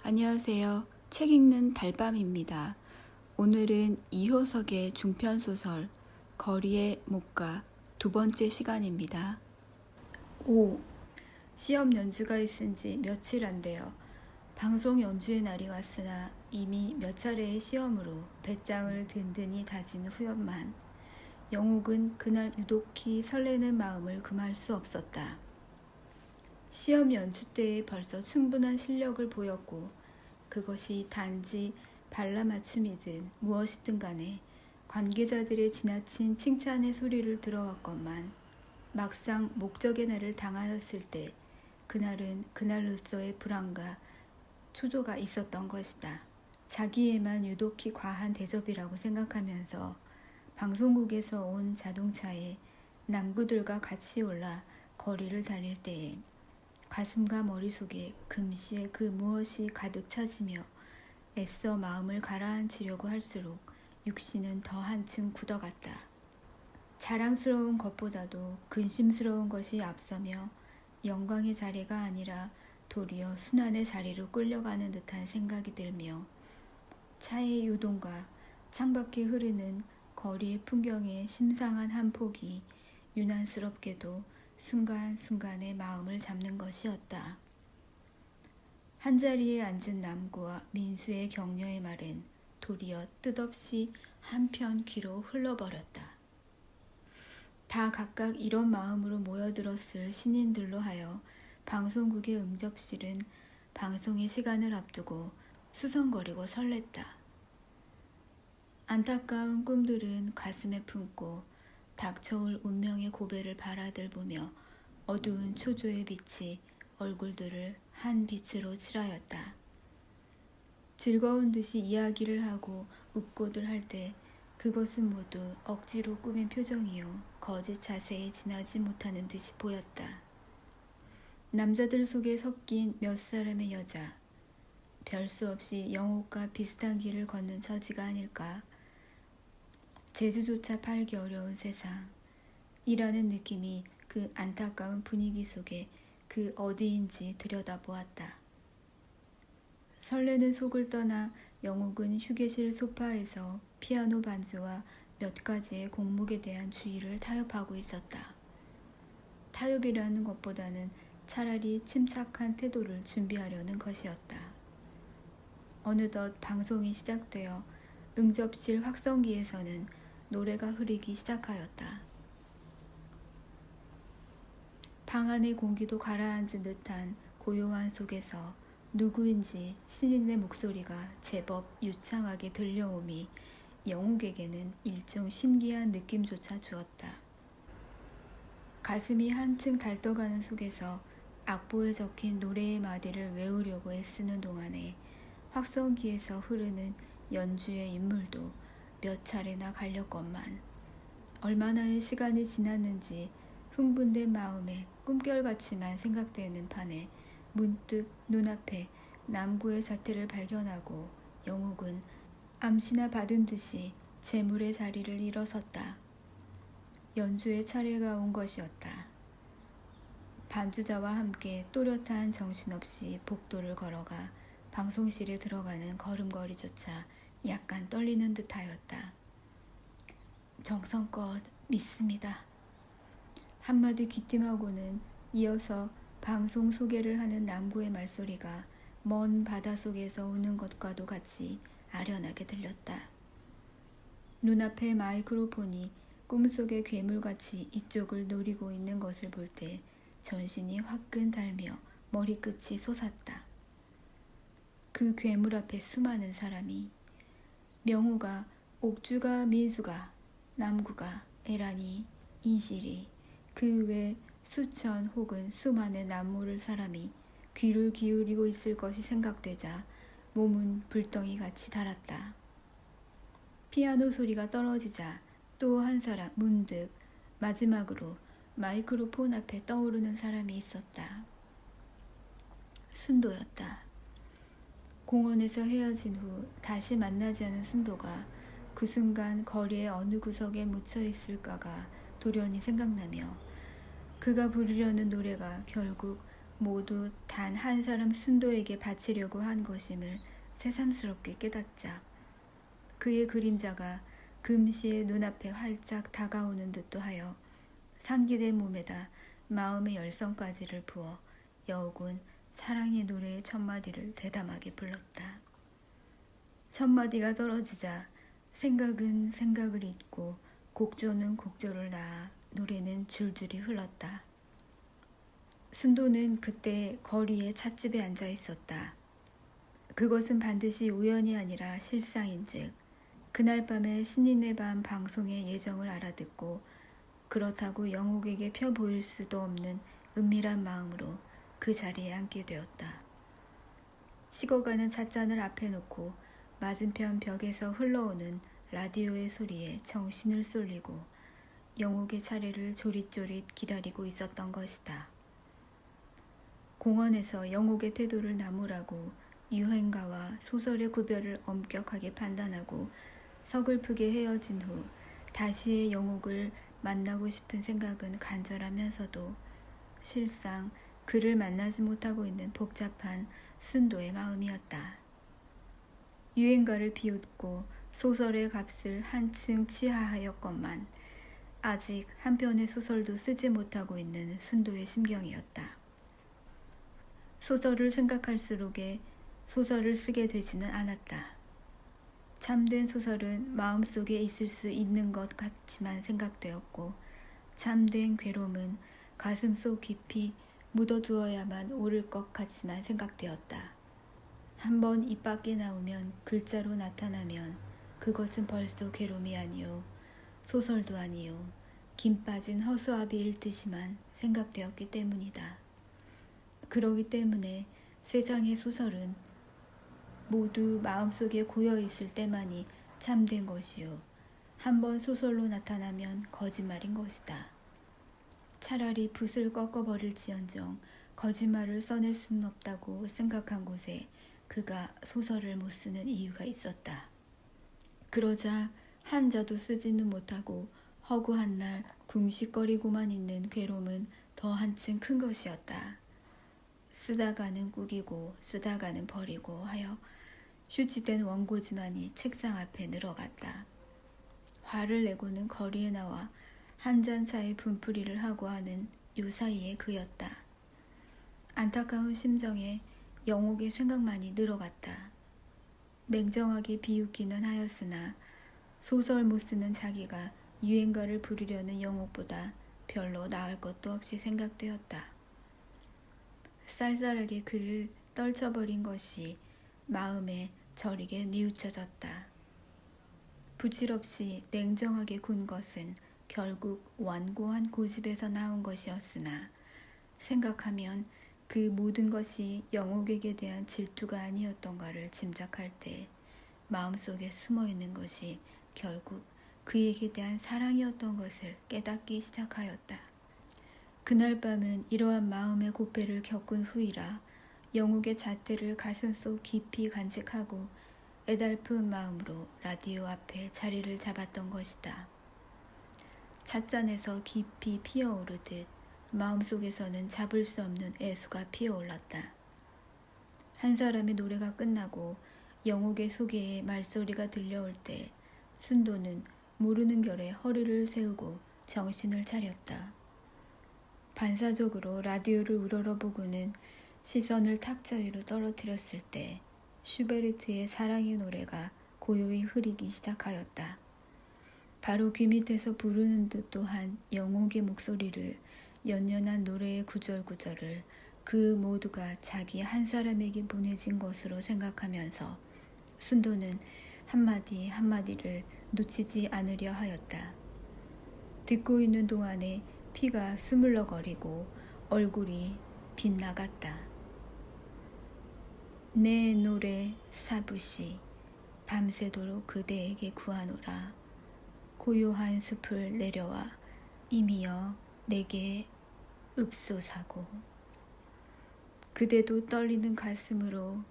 안녕하세요. 책 읽는 달밤입니다. 오늘은 이효석의 중편소설 거리의 목가 두 번째 시간입니다. 5. 시험 연주가 있은 지 며칠 안 돼요. 방송 연주의 날이 왔으나 이미 몇 차례의 시험으로 배짱을 든든히 다진 후였만 영옥은 그날 유독히 설레는 마음을 금할 수 없었다. 시험 연주 때에 벌써 충분한 실력을 보였고 그것이 단지 발라맞춤이든 무엇이든 간에 관계자들의 지나친 칭찬의 소리를 들어왔건만 막상 목적의 날을 당하였을 때 그날은 그날로서의 불안과 초조가 있었던 것이다. 자기에만 유독히 과한 대접이라고 생각하면서 방송국에서 온 자동차에 남구들과 같이 올라 거리를 달릴 때에 가슴과 머릿속에 금시에 그 무엇이 가득 차지며 애써 마음을 가라앉히려고 할수록 육신은 더 한층 굳어갔다. 자랑스러운 것보다도 근심스러운 것이 앞서며 영광의 자리가 아니라 도리어 순환의 자리로 끌려가는 듯한 생각이 들며 차의 요동과 창밖에 흐르는 거리의 풍경의 심상한 한 폭이 유난스럽게도 순간순간의 마음을 잡는 것이었다. 한자리에 앉은 남구와 민수의 격려의 말은 도리어 뜻없이 한편 귀로 흘러버렸다. 다 각각 이런 마음으로 모여들었을 신인들로 하여 방송국의 응접실은 방송의 시간을 앞두고 수성거리고 설렜다. 안타까운 꿈들은 가슴에 품고 닥쳐올 운명의 고배를 바라들보며 어두운 초조의 빛이 얼굴들을 한 빛으로 칠하였다. 즐거운 듯이 이야기를 하고 웃고들 할 때 그것은 모두 억지로 꾸민 표정이요 거짓 자세에 지나지 못하는 듯이 보였다. 남자들 속에 섞인 몇 사람의 여자, 별 수 없이 영옥과 비슷한 길을 걷는 처지가 아닐까. 제주조차 팔기 어려운 세상, 이라는 느낌이 그 안타까운 분위기 속에 그 어디인지 들여다보았다. 설레는 속을 떠나 영옥은 휴게실 소파에서 피아노 반주와 몇 가지의 곡목에 대한 주의를 타협하고 있었다. 타협이라는 것보다는 차라리 침착한 태도를 준비하려는 것이었다. 어느덧 방송이 시작되어 응접실 확성기에서는 노래가 흐르기 시작하였다. 방 안의 공기도 가라앉은 듯한 고요한 속에서 누구인지 신인의 목소리가 제법 유창하게 들려오미 영옥에게는 일종 신기한 느낌조차 주었다. 가슴이 한층 달떠가는 속에서 악보에 적힌 노래의 마디를 외우려고 애쓰는 동안에 확성기에서 흐르는 연주의 인물도 몇 차례나 갈렸건만 얼마나의 시간이 지났는지 흥분된 마음에 꿈결같이만 생각되는 판에 문득 눈앞에 남구의 자태를 발견하고 영옥은 암시나 받은 듯이 재물의 자리를 일어섰다. 연주의 차례가 온 것이었다. 반주자와 함께 또렷한 정신없이 복도를 걸어가 방송실에 들어가는 걸음걸이조차 약간 떨리는 듯하였다. 정성껏 믿습니다. 한마디 귀띔하고는 이어서 방송 소개를 하는 남구의 말소리가 먼 바닷속에서 우는 것과도 같이 아련하게 들렸다. 눈앞에 마이크로폰이 꿈속의 괴물같이 이쪽을 노리고 있는 것을 볼 때 전신이 화끈 달며 머리끝이 솟았다. 그 괴물 앞에 수많은 사람이 명호가, 옥주가, 민수가, 남구가, 에란이, 인실이 그 외 수천 혹은 수많은 남모를 사람이 귀를 기울이고 있을 것이 생각되자 몸은 불덩이같이 달았다. 피아노 소리가 떨어지자 또 한 사람 문득 마지막으로 마이크로폰 앞에 떠오르는 사람이 있었다. 순도였다. 공원에서 헤어진 후 다시 만나지 않은 순도가 그 순간 거리의 어느 구석에 묻혀 있을까가 돌연히 생각나며 그가 부르려는 노래가 결국 모두 단 한 사람 순도에게 바치려고 한 것임을 새삼스럽게 깨닫자 그의 그림자가 금시의 눈앞에 활짝 다가오는 듯도 하여 상기된 몸에다 마음의 열성까지를 부어 여우군 사랑의 노래의 첫 마디를 대담하게 불렀다. 첫 마디가 떨어지자 생각은 생각을 잊고 곡조는 곡조를 낳아 노래는 줄줄이 흘렀다. 순도는 그때 거리의 찻집에 앉아 있었다. 그것은 반드시 우연이 아니라 실상인즉 그날 밤에 신인의 밤 방송의 예정을 알아듣고 그렇다고 영옥에게 펴 보일 수도 없는 은밀한 마음으로 그 자리에 앉게 되었다. 식어가는 찻잔을 앞에 놓고 맞은편 벽에서 흘러오는 라디오의 소리에 정신을 쏠리고 영옥의 차례를 조릿조릿 기다리고 있었던 것이다. 공원에서 영옥의 태도를 나무라고 유행가와 소설의 구별을 엄격하게 판단하고 서글프게 헤어진 후 다시의 영옥을 만나고 싶은 생각은 간절하면서도 실상 그를 만나지 못하고 있는 복잡한 순도의 마음이었다. 유행가를 비웃고 소설의 값을 한층 치하하였건만 아직 한 편의 소설도 쓰지 못하고 있는 순도의 심경이었다. 소설을 생각할수록에 소설을 쓰게 되지는 않았다. 참된 소설은 마음속에 있을 수 있는 것 같지만 생각되었고 참된 괴로움은 가슴속 깊이 묻어두어야만 옳을 것 같지만 생각되었다. 한번 입 밖에 나오면 글자로 나타나면 그것은 벌써 괴로움이 아니요 소설도 아니요 김 빠진 허수아비일 듯이만 생각되었기 때문이다. 그러기 때문에 세상의 소설은 모두 마음속에 고여있을 때만이 참된 것이요 한번 소설로 나타나면 거짓말인 것이다. 차라리 붓을 꺾어버릴지언정 거짓말을 써낼 수는 없다고 생각한 곳에 그가 소설을 못 쓰는 이유가 있었다. 그러자 한자도 쓰지는 못하고 허구한 날 궁식거리고만 있는 괴로움은 더 한층 큰 것이었다. 쓰다가는 꾸기고 쓰다가는 버리고 하여 휴지된 원고지만이 책상 앞에 늘어갔다. 화를 내고는 거리에 나와 한 잔 차에 분풀이를 하고 하는 요 사이에 그였다. 안타까운 심정에 영옥의 생각만이 늘어갔다. 냉정하게 비웃기는 하였으나 소설 못 쓰는 자기가 유행가를 부르려는 영옥보다 별로 나을 것도 없이 생각되었다. 쌀쌀하게 그를 떨쳐버린 것이 마음에 저리게 뉘우쳐졌다. 부질없이 냉정하게 군 것은 결국 완고한 고집에서 나온 것이었으나 생각하면 그 모든 것이 영옥에게 대한 질투가 아니었던가를 짐작할 때 마음속에 숨어있는 것이 결국 그에게 대한 사랑이었던 것을 깨닫기 시작하였다. 그날 밤은 이러한 마음의 고폐를 겪은 후이라 영옥의 잣대를 가슴속 깊이 간직하고 애달픈 마음으로 라디오 앞에 자리를 잡았던 것이다. 찻잔에서 깊이 피어오르듯 마음속에서는 잡을 수 없는 애수가 피어올랐다. 한 사람의 노래가 끝나고 영옥의 소개에 말소리가 들려올 때 순도는 모르는 결에 허리를 세우고 정신을 차렸다. 반사적으로 라디오를 우러러보고는 시선을 탁자 위로 떨어뜨렸을 때 슈베르트의 사랑의 노래가 고요히 흐리기 시작하였다. 바로 귀 밑에서 부르는 듯 또한 영옥의 목소리를 연연한 노래의 구절구절을 그 모두가 자기 한 사람에게 보내진 것으로 생각하면서 순도는 한마디 한마디를 놓치지 않으려 하였다. 듣고 있는 동안에 피가 스물러거리고 얼굴이 빗나갔다. 내 노래 사부시 밤새도록 그대에게 구하노라. 고요한 숲을 내려와 임이여 내게 읍소사고. 그대도 떨리는 가슴으로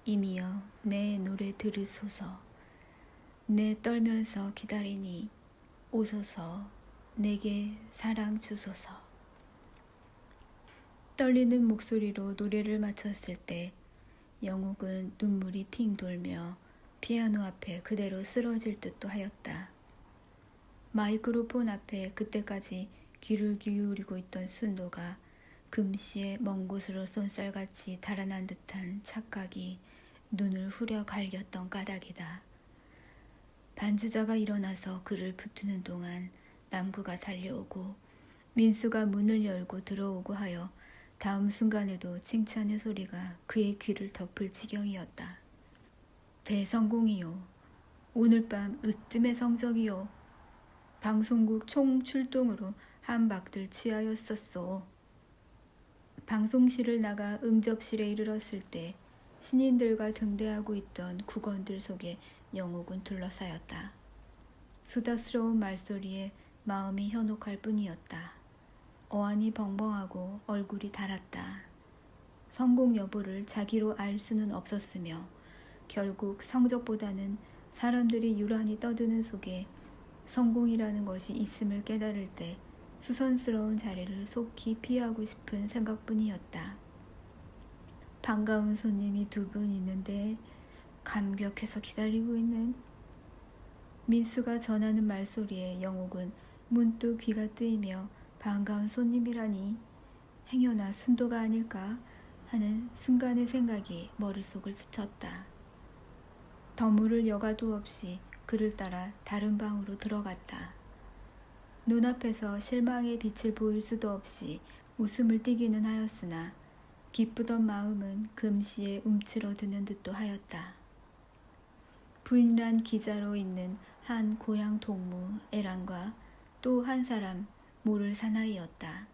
임이여 내 노래 들으소서. 내 떨면서 기다리니 오소서 내게 사랑 주소서. 떨리는 목소리로 노래를 마쳤을 때 영욱은 눈물이 핑 돌며 피아노 앞에 그대로 쓰러질 듯도 하였다. 마이크로폰 앞에 그때까지 귀를 기울이고 있던 순도가 금시에 먼 곳으로 쏜살같이 달아난 듯한 착각이 눈을 후려 갈겼던 까닭이다. 반주자가 일어나서 그를 붙드는 동안 남구가 달려오고 민수가 문을 열고 들어오고 하여 다음 순간에도 칭찬의 소리가 그의 귀를 덮을 지경이었다. 대성공이요. 오늘 밤 으뜸의 성적이요. 방송국 총출동으로 한박들 취하였었소. 방송실을 나가 응접실에 이르렀을 때 신인들과 등대하고 있던 국원들 속에 영옥은 둘러싸였다. 수다스러운 말소리에 마음이 현혹할 뿐이었다. 어안이 벙벙하고 얼굴이 달았다. 성공 여부를 자기로 알 수는 없었으며 결국 성적보다는 사람들이 유란히 떠드는 속에 성공이라는 것이 있음을 깨달을 때 수선스러운 자리를 속히 피하고 싶은 생각뿐이었다. 반가운 손님이 2분 있는데 감격해서 기다리고 있는 민수가 전하는 말소리에 영옥은 문득 귀가 뜨이며 반가운 손님이라니 행여나 순도가 아닐까 하는 순간의 생각이 머릿속을 스쳤다. 더물을 여가도 없이 그를 따라 다른 방으로 들어갔다. 눈앞에서 실망의 빛을 보일 수도 없이 웃음을 띠기는 하였으나 기쁘던 마음은 금시에 움츠러드는 듯도 하였다. 부인란 기자로 있는 한 고향 동무 애란과 또 한 사람 모를 사나이였다.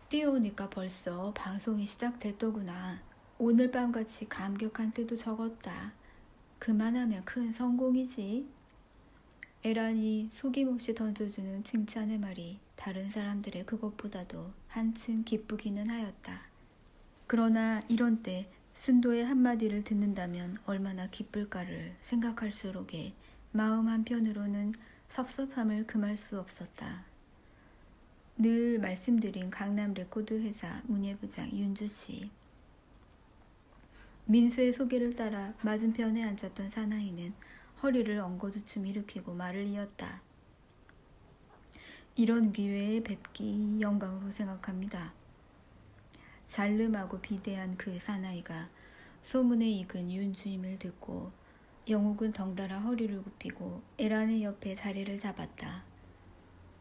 뛰어오니까 벌써 방송이 시작됐더구나. 오늘 밤같이 감격한 때도 적었다. 그만하면 큰 성공이지. 애란이 속임없이 던져주는 칭찬의 말이 다른 사람들의 그것보다도 한층 기쁘기는 하였다. 그러나 이런 때 순도의 한마디를 듣는다면 얼마나 기쁠까를 생각할수록에 마음 한편으로는 섭섭함을 금할 수 없었다. 늘 말씀드린 강남 레코드 회사 문예부장 윤주씨. 민수의 소개를 따라 맞은편에 앉았던 사나이는 허리를 엉거주춤 일으키고 말을 이었다. 이런 기회에 뵙기 영광으로 생각합니다. 잔름하고 비대한 그 사나이가 소문에 익은 윤주임을 듣고 영옥은 덩달아 허리를 굽히고 애란의 옆에 자리를 잡았다.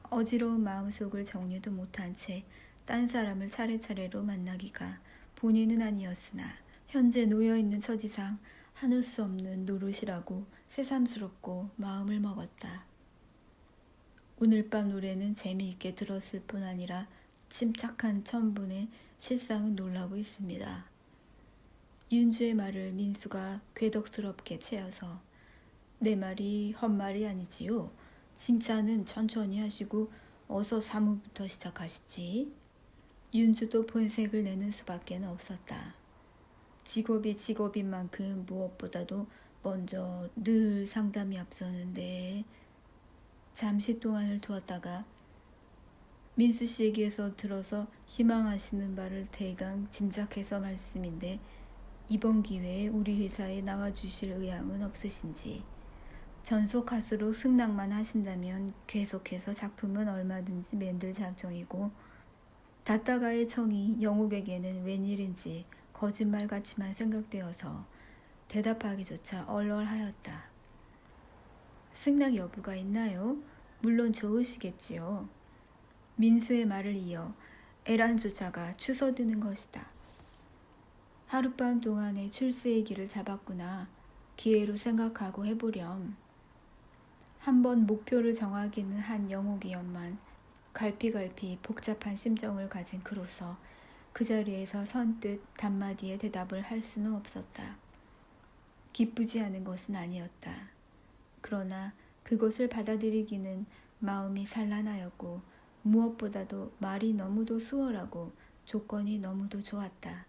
어지러운 마음속을 정리도 못한 채 딴 사람을 차례차례로 만나기가 본인은 아니었으나 현재 놓여있는 처지상 하늘 수 없는 노릇이라고 새삼스럽고 마음을 먹었다. 오늘 밤 노래는 재미있게 들었을 뿐 아니라 침착한 천분의 실상은 놀라고 있습니다. 윤주의 말을 민수가 괴덕스럽게 채어서 내 말이 헛말이 아니지요. 칭찬은 천천히 하시고 어서 사무부터 시작하시지. 윤주도 본색을 내는 수밖에 없었다. 직업이 직업인 만큼 무엇보다도 먼저 늘 상담이 앞서는데 잠시 동안을 두었다가 민수 씨에게서 들어서 희망하시는 바를 대강 짐작해서 말씀인데 이번 기회에 우리 회사에 나와주실 의향은 없으신지. 전속 가수로 승낙만 하신다면 계속해서 작품은 얼마든지 만들 작정이고 다따가의 청이 영옥에게는 웬일인지 거짓말같이만 생각되어서 대답하기조차 얼얼하였다. 승낙 여부가 있나요? 물론 좋으시겠지요. 민수의 말을 이어 애란조차가 추서드는 것이다. 하룻밤 동안의 출세의 길을 잡았구나. 기회로 생각하고 해보렴. 한번 목표를 정하기는 한 영옥이었만 갈피갈피 복잡한 심정을 가진 그로서 그 자리에서 선뜻 단마디의 대답을 할 수는 없었다. 기쁘지 않은 것은 아니었다. 그러나 그것을 받아들이기는 마음이 산란하였고 무엇보다도 말이 너무도 수월하고 조건이 너무도 좋았다.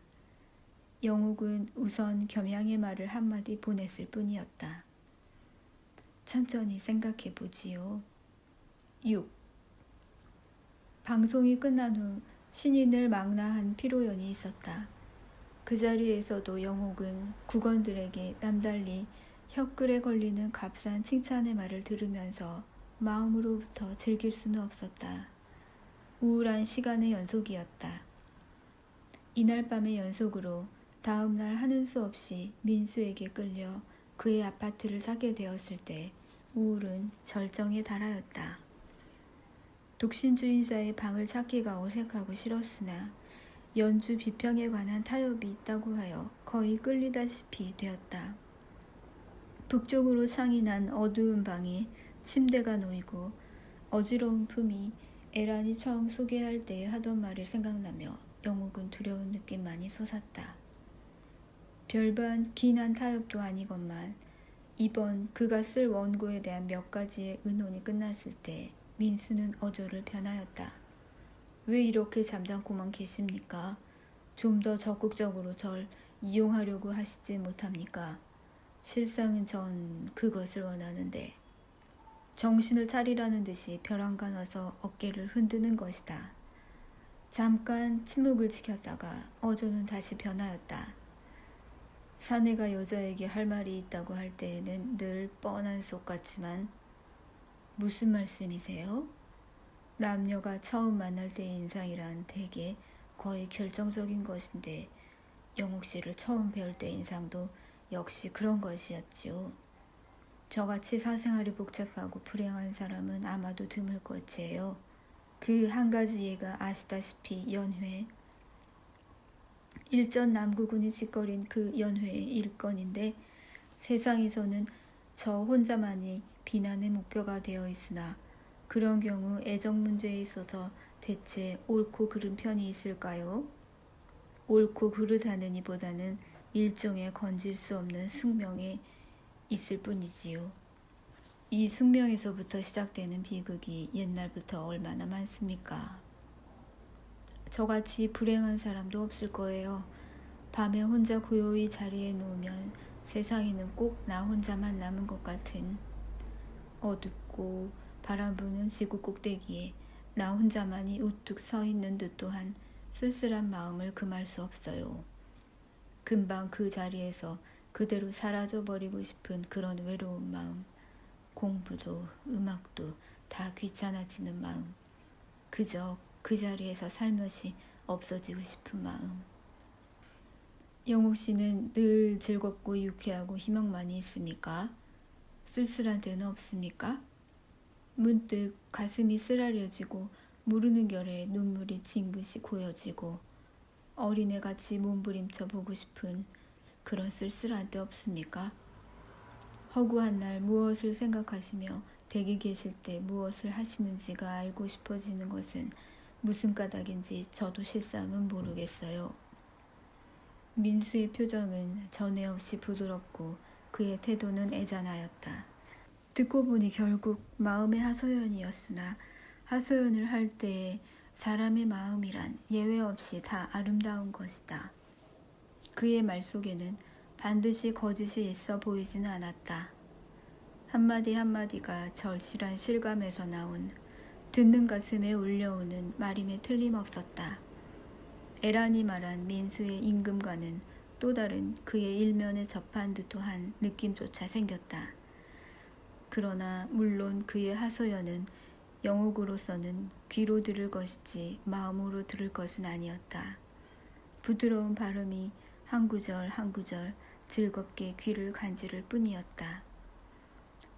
영옥은 우선 겸양의 말을 한마디 보냈을 뿐이었다. 천천히 생각해 보지요. 6. 방송이 끝난 후 신인을 망라한 피로연이 있었다. 그 자리에서도 영옥은 국원들에게 남달리 혀끌에 걸리는 값싼 칭찬의 말을 들으면서 마음으로부터 즐길 수는 없었다. 우울한 시간의 연속이었다. 이날 밤의 연속으로 다음 날 하는 수 없이 민수에게 끌려 그의 아파트를 사게 되었을 때 우울은 절정에 달하였다. 독신주의자의 방을 찾기가 어색하고 싫었으나 연주 비평에 관한 타협이 있다고 하여 거의 끌리다시피 되었다. 북쪽으로 창이 난 어두운 방에 침대가 놓이고 어지러운 품이 에란이 처음 소개할 때 하던 말이 생각나며 영옥은 두려운 느낌만이 솟았다. 별반 긴한 타협도 아니건만 이번 그가 쓸 원고에 대한 몇 가지의 의논이 끝났을 때 민수는 어조를 변하였다. 왜 이렇게 잠잠고만 계십니까? 좀 더 적극적으로 절 이용하려고 하시지 못합니까? 실상은 전 그것을 원하는데 정신을 차리라는 듯이 벼랑간 와서 어깨를 흔드는 것이다. 잠깐 침묵을 지켰다가 어조는 다시 변하였다. 사내가 여자에게 할 말이 있다고 할 때에는 늘 뻔한 속 같지만 무슨 말씀이세요? 남녀가 처음 만날 때의 인상이란 대개 거의 결정적인 것인데 영옥 씨를 처음 배울 때 인상도 역시 그런 것이었지요. 저같이 사생활이 복잡하고 불행한 사람은 아마도 드물 것이에요. 그 한 가지 예가 아시다시피 연회. 일전 남구군이 짓거린 그 연회의 일건인데 세상에서는 저 혼자만이 비난의 목표가 되어 있으나 그런 경우 애정 문제에 있어서 대체 옳고 그른 편이 있을까요? 옳고 그르다는 이보다는 일종의 건질 수 없는 숙명에 있을 뿐이지요. 이 숙명에서부터 시작되는 비극이 옛날부터 얼마나 많습니까? 저같이 불행한 사람도 없을 거예요. 밤에 혼자 고요히 자리에 누우면 세상에는 꼭 나 혼자만 남은 것 같은 어둡고 바람 부는 지구 꼭대기에 나 혼자만이 우뚝 서 있는 듯 또한 쓸쓸한 마음을 금할 수 없어요. 금방 그 자리에서 그대로 사라져버리고 싶은 그런 외로운 마음, 공부도 음악도 다 귀찮아지는 마음, 그저 그 자리에서 살며시 없어지고 싶은 마음. 영옥 씨는 늘 즐겁고 유쾌하고 희망만이 있습니까? 쓸쓸한 때는 없습니까? 문득 가슴이 쓰라려지고 모르는 결에 눈물이 징긋이 고여지고 어린애같이 몸부림쳐 보고 싶은 그런 쓸쓸한 때 없습니까? 허구한 날 무엇을 생각하시며 댁에 계실 때 무엇을 하시는지가 알고 싶어지는 것은 무슨 까닭인지 저도 실상은 모르겠어요. 민수의 표정은 전에 없이 부드럽고 그의 태도는 애잔하였다. 듣고 보니 결국 마음의 하소연이었으나 하소연을 할 때에 사람의 마음이란 예외 없이 다 아름다운 것이다. 그의 말 속에는 반드시 거짓이 있어 보이지는 않았다. 한마디 한마디가 절실한 실감에서 나온 듣는 가슴에 울려오는 말임에 틀림없었다. 에란이 말한 민수의 임금과는 또 다른 그의 일면에 접한 듯한 느낌조차 생겼다. 그러나 물론 그의 하소연은 영옥으로서는 귀로 들을 것이지 마음으로 들을 것은 아니었다. 부드러운 발음이 한 구절 한 구절 즐겁게 귀를 간지를 뿐이었다.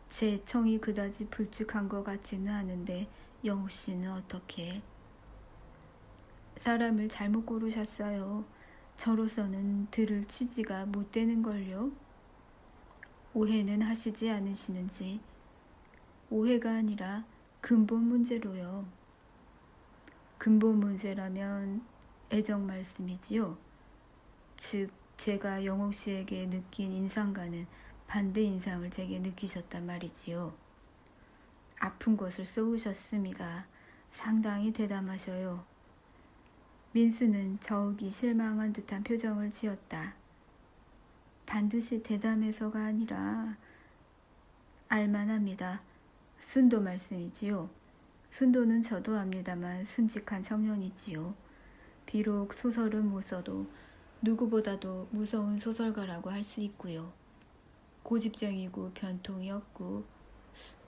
제 청이 그다지 불쭉한 것 같지는 않은데 영옥 씨는 어떻게? 사람을 잘못 고르셨어요. 저로서는 들을 취지가 못 되는걸요. 오해는 하시지 않으시는지. 오해가 아니라 근본 문제로요. 근본 문제라면 애정 말씀이지요. 즉 제가 영옥 씨에게 느낀 인상과는 반대 인상을 제게 느끼셨단 말이지요. 아픈 것을 쏘으셨습니다. 상당히 대담하셔요. 민수는 저욱이 실망한 듯한 표정을 지었다. 반드시 대담해서가 아니라 알만합니다. 순도 말씀이지요. 순도는 저도 압니다만 순직한 청년이지요. 비록 소설은 못 써도 누구보다도 무서운 소설가라고 할 수 있고요. 고집쟁이고 변통이 없고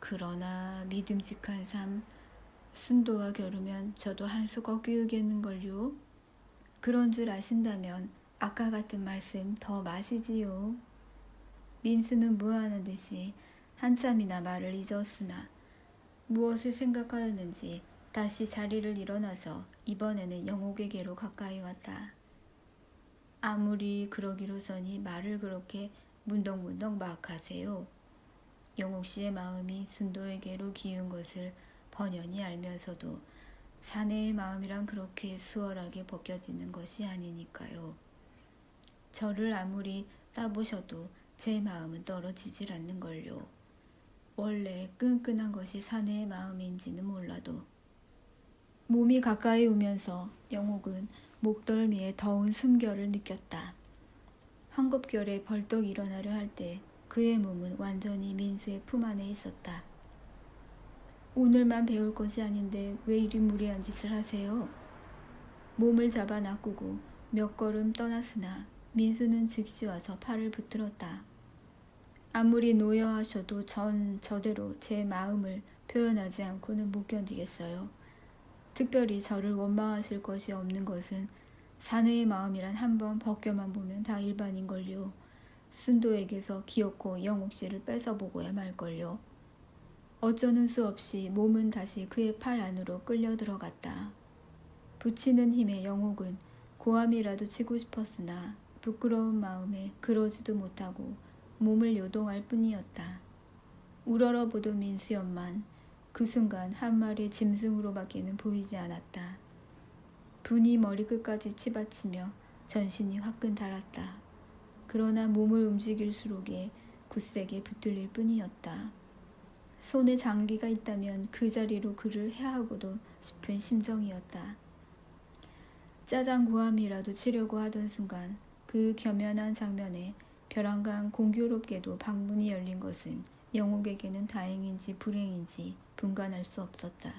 그러나 믿음직한 삶, 순도와 겨루면 저도 한수 꺾이겠는걸요. 그런 줄 아신다면 아까 같은 말씀 더 마시지요. 민수는 무한한 듯이 한참이나 말을 잊었으나 무엇을 생각하였는지 다시 자리를 일어나서 이번에는 영옥에게로 가까이 왔다. 아무리 그러기로서니 말을 그렇게 문덕문덕 막 하세요. 영옥 씨의 마음이 순도에게로 기운 것을 번연히 알면서도 사내의 마음이란 그렇게 수월하게 벗겨지는 것이 아니니까요. 저를 아무리 따보셔도 제 마음은 떨어지질 않는걸요. 원래 끈끈한 것이 사내의 마음인지는 몰라도. 몸이 가까이 오면서 영옥은 목덜미에 더운 숨결을 느꼈다. 한곱결에 벌떡 일어나려 할 때 그의 몸은 완전히 민수의 품 안에 있었다. 오늘만 배울 것이 아닌데 왜 이리 무리한 짓을 하세요? 몸을 잡아 놔꾸고 몇 걸음 떠났으나 민수는 즉시 와서 팔을 붙들었다. 아무리 노여하셔도 전 저대로 제 마음을 표현하지 않고는 못 견디겠어요. 특별히 저를 원망하실 것이 없는 것은 사내의 마음이란 한번 벗겨만 보면 다 일반인걸요. 순도에게서 기어코 영옥 씨를 뺏어보고야 말걸요. 어쩌는 수 없이 몸은 다시 그의 팔 안으로 끌려 들어갔다. 붙이는 힘에 영옥은 고함이라도 치고 싶었으나 부끄러운 마음에 그러지도 못하고 몸을 요동할 뿐이었다. 우러러보던 민수였만 그 순간 한 마리의 짐승으로밖에는 보이지 않았다. 분이 머리끝까지 치받치며 전신이 화끈 달았다. 그러나 몸을 움직일수록에 굳세게 붙들릴 뿐이었다. 손에 장기가 있다면 그 자리로 그를 해하고도 싶은 심정이었다. 짜장구함이라도 치려고 하던 순간 그 겸연한 장면에 벼랑간 공교롭게도 방문이 열린 것은 영옥에게는 다행인지 불행인지 분간할 수 없었다.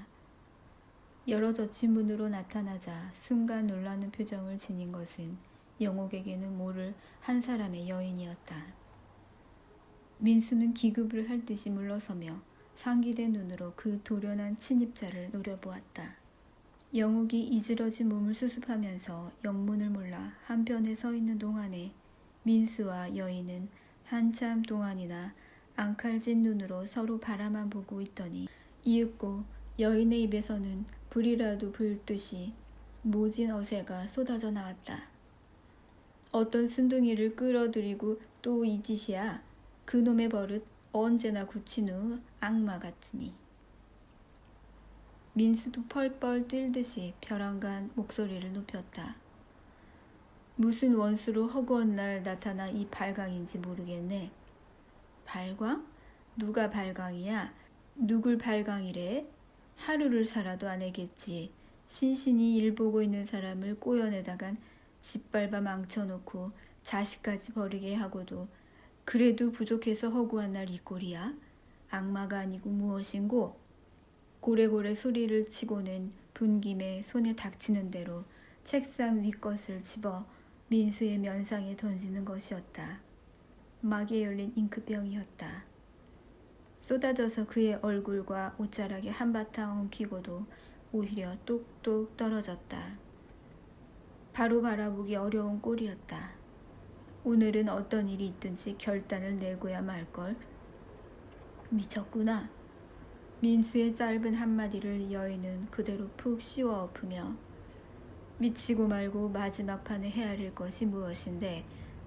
열어젖힌 문으로 나타나자 순간 놀라는 표정을 지닌 것은 영옥에게는 모를 한 사람의 여인이었다. 민수는 기급을 할 듯이 물러서며 상기된 눈으로 그 도련한 침입자를 노려보았다. 영옥이 이즈러진 몸을 수습하면서 영문을 몰라 한편에 서 있는 동안에 민수와 여인은 한참 동안이나 앙칼진 눈으로 서로 바라만 보고 있더니 이윽고 여인의 입에서는 불이라도 불듯이 모진 어세가 쏟아져 나왔다. 어떤 순둥이를 끌어들이고 또 이 짓이야. 그놈의 버릇 언제나 굳힌 후 악마 같으니. 민수도 펄펄 뛸듯이 벼랑간 목소리를 높였다. 무슨 원수로 허구한 날 나타난 이 발광인지 모르겠네. 발광? 누가 발광이야? 누굴 발광이래? 하루를 살아도 안 해겠지. 신신이 일 보고 있는 사람을 꼬여내다간 짓밟아 망쳐놓고 자식까지 버리게 하고도 그래도 부족해서 허구한 날 이 꼴이야? 악마가 아니고 무엇인고? 고래고래 소리를 치고는 분김에 손에 닥치는 대로 책상 윗것을 집어 민수의 면상에 던지는 것이었다. 막에 열린 잉크병이었다. 쏟아져서 그의 얼굴과 옷자락에 한바탕 엉키고도 오히려 똑똑 떨어졌다. 바로 바라보기 어려운 꼴이었다. 오늘은 어떤 일이 있든지 결단을 내고야 말걸. 미쳤구나. 민수의 짧은 한마디를 여인은 그대로 푹 씌워 엎으며 미치고 말고 마지막 판에 헤아릴 것이 무엇인데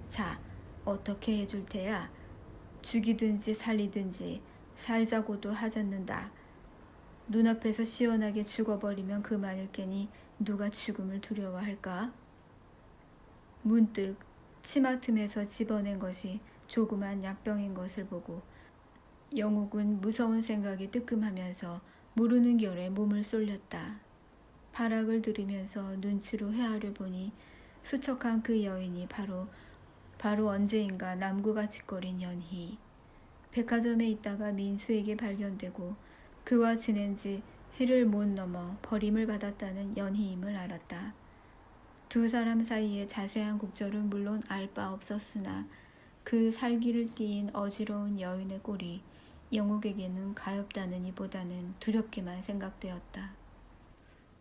자 어떻게 해줄 테야. 죽이든지 살리든지 살자고도 하잖는다. 눈앞에서 시원하게 죽어버리면 그만일 게니 누가 죽음을 두려워할까? 문득 치마 틈에서 집어낸 것이 조그만 약병인 것을 보고 영옥은 무서운 생각이 뜨끔하면서 모르는 결에 몸을 쏠렸다. 발악을 들으면서 눈치로 헤아려 보니 수척한 그 여인이 바로 언제인가 남구가 짓거린 연희. 백화점에 있다가 민수에게 발견되고 그와 지낸 지 해를 못 넘어 버림을 받았다는 연희임을 알았다. 두 사람 사이의 자세한 곡절은 물론 알 바 없었으나 그 살기를 띠인 어지러운 여인의 꼴이 영옥에게는 가엾다는 이보다는 두렵게만 생각되었다.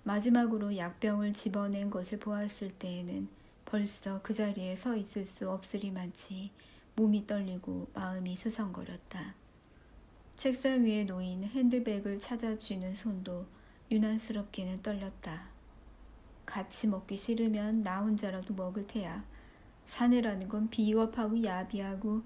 마지막으로 약병을 집어낸 것을 보았을 때에는 벌써 그 자리에 서 있을 수 없으리만치 몸이 떨리고 마음이 수성거렸다. 책상 위에 놓인 핸드백을 찾아 쥐는 손도 유난스럽게는 떨렸다. 같이 먹기 싫으면 나 혼자라도 먹을 테야. 사내라는 건 비겁하고 야비하고.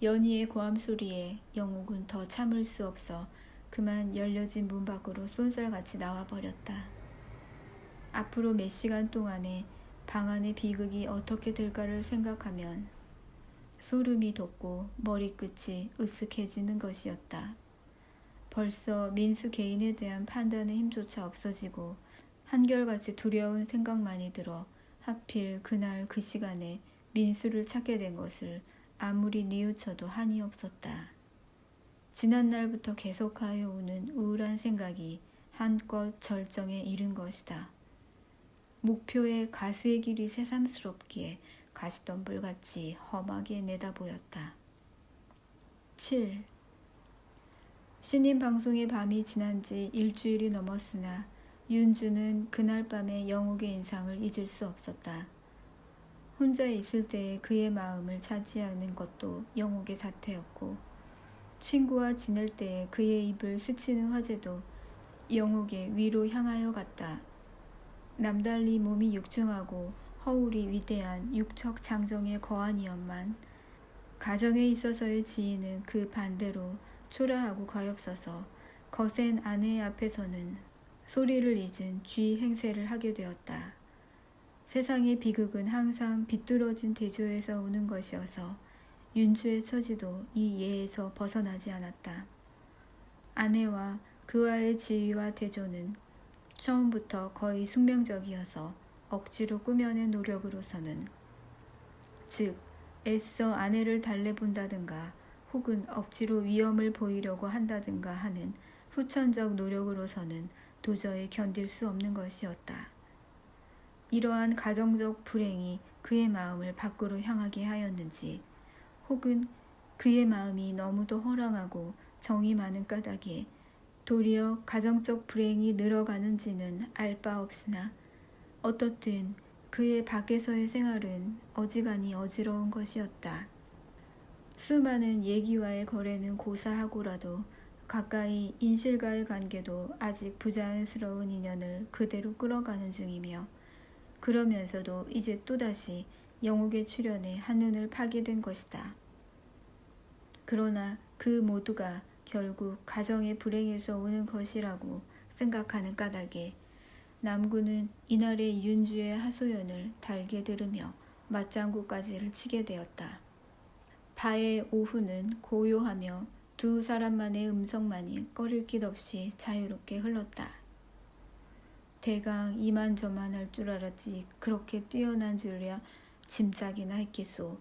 연희의 고함 소리에 영옥은 더 참을 수 없어 그만 열려진 문 밖으로 쏜살같이 나와버렸다. 앞으로 몇 시간 동안에 방 안의 비극이 어떻게 될까를 생각하면 소름이 돋고 머리끝이 으쓱해지는 것이었다. 벌써 민수 개인에 대한 판단의 힘조차 없어지고 한결같이 두려운 생각만이 들어 하필 그날 그 시간에 민수를 찾게 된 것을 아무리 뉘우쳐도 한이 없었다. 지난날부터 계속하여 오는 우울한 생각이 한껏 절정에 이른 것이다. 목표의 가수의 길이 새삼스럽기에 가시덤불같이 험하게 내다보였다. 7. 신인 방송의 밤이 지난 지 일주일이 넘었으나 윤주는 그날 밤의 영옥의 인상을 잊을 수 없었다. 혼자 있을 때의 그의 마음을 차지하는 것도 영옥의 자태였고 친구와 지낼 때의 그의 입을 스치는 화제도 영옥의 위로 향하여 갔다. 남달리 몸이 육중하고 허울이 위대한 육척 장정의 거한이었만 가정에 있어서의 지위는 그 반대로 초라하고 가엾어서 거센 아내 앞에서는 소리를 잊은 쥐 행세를 하게 되었다. 세상의 비극은 항상 비뚤어진 대조에서 오는 것이어서 윤주의 처지도 이 예에서 벗어나지 않았다. 아내와 그와의 지위와 대조는 처음부터 거의 숙명적이어서 억지로 꾸며낸 노력으로서는 즉 애써 아내를 달래본다든가 혹은 억지로 위험을 보이려고 한다든가 하는 후천적 노력으로서는 도저히 견딜 수 없는 것이었다. 이러한 가정적 불행이 그의 마음을 밖으로 향하게 하였는지 혹은 그의 마음이 너무도 허랑하고 정이 많은 까닭에 도리어 가정적 불행이 늘어가는지는 알 바 없으나 어떻든 그의 밖에서의 생활은 어지간히 어지러운 것이었다. 수많은 예기와의 거래는 고사하고라도 가까이 인실과의 관계도 아직 부자연스러운 인연을 그대로 끌어가는 중이며 그러면서도 이제 또다시 영옥의 출현에 한눈을 파게 된 것이다. 그러나 그 모두가 결국 가정의 불행에서 오는 것이라고 생각하는 까닭에 남구는 이날의 윤주의 하소연을 달게 들으며 맞장구까지를 치게 되었다. 바의 오후는 고요하며 두 사람만의 음성만이 꺼릴 깃 없이 자유롭게 흘렀다. 대강 이만저만 할 줄 알았지 그렇게 뛰어난 줄이야 짐작이나 했겠소.